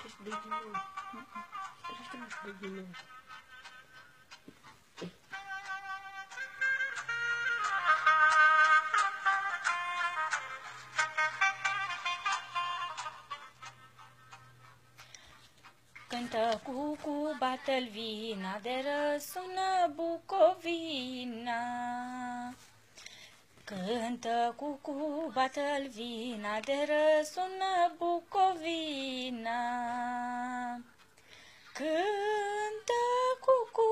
și de ghineu. Trește-mă și de ghineu. Cântă cucu, bată-l vina, de răsună Bucovina. Cântă cucu, bată-l vina, de răsună Bucovina. Cântă cucu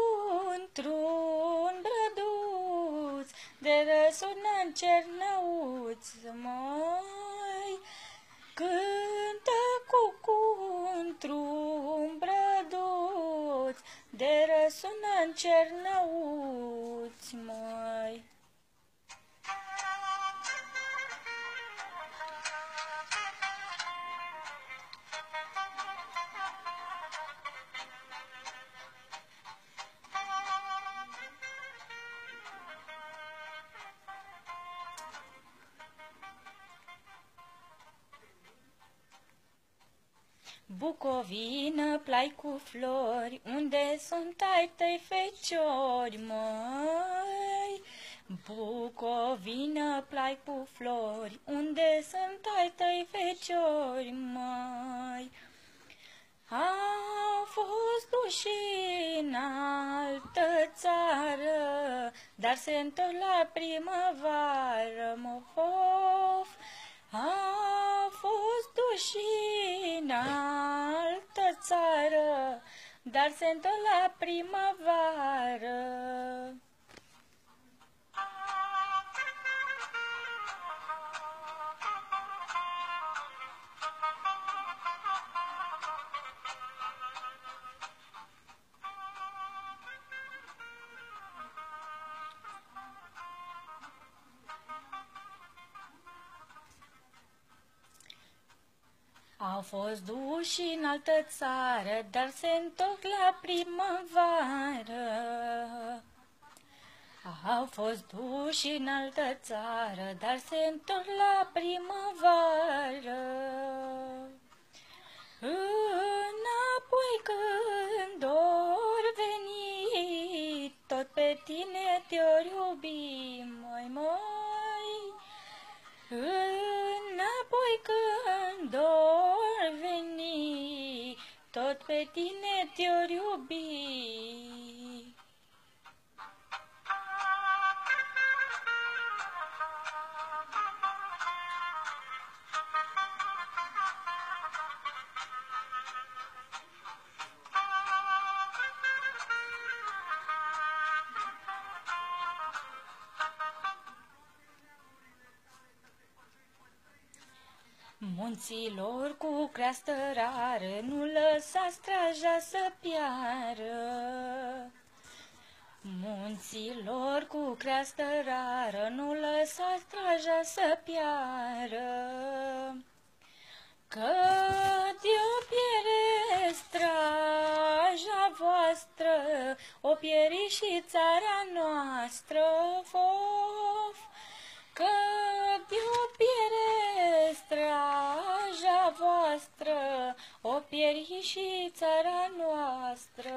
într-un brăduț, de răsună-n Cernăuț, măi. Cântă cucu într-un brăduț, de răsună-n Cernăuț, măi. Bucovină, plai cu flori, unde sunt ai tăi feciori, măi? Bucovină, plai cu flori, unde sunt ai tăi feciori, măi? Au fost duși în altă țară, dar se întorc la primăvară, mă, of. Au fost duși în altă țară, dar se întorc la primăvară. Au fost duși în altă țară, dar se întorc la primăvară. Au fost duși în altă țară, dar se întorc la primăvară. Înapoi când ori veni, tot pe tine te-or iubi, măi, măi. Înapoi când ori veni, tot pe tine te-or iubi. Munților cu creastă rară, nu lăsa straja să piară. Munților cu creastă rară, nu lăsa straja să piară. Că de-o piere straja voastră, o pieri și țara noastră, fof. Că de-o piere straja voastră, o pieri și țara noastră.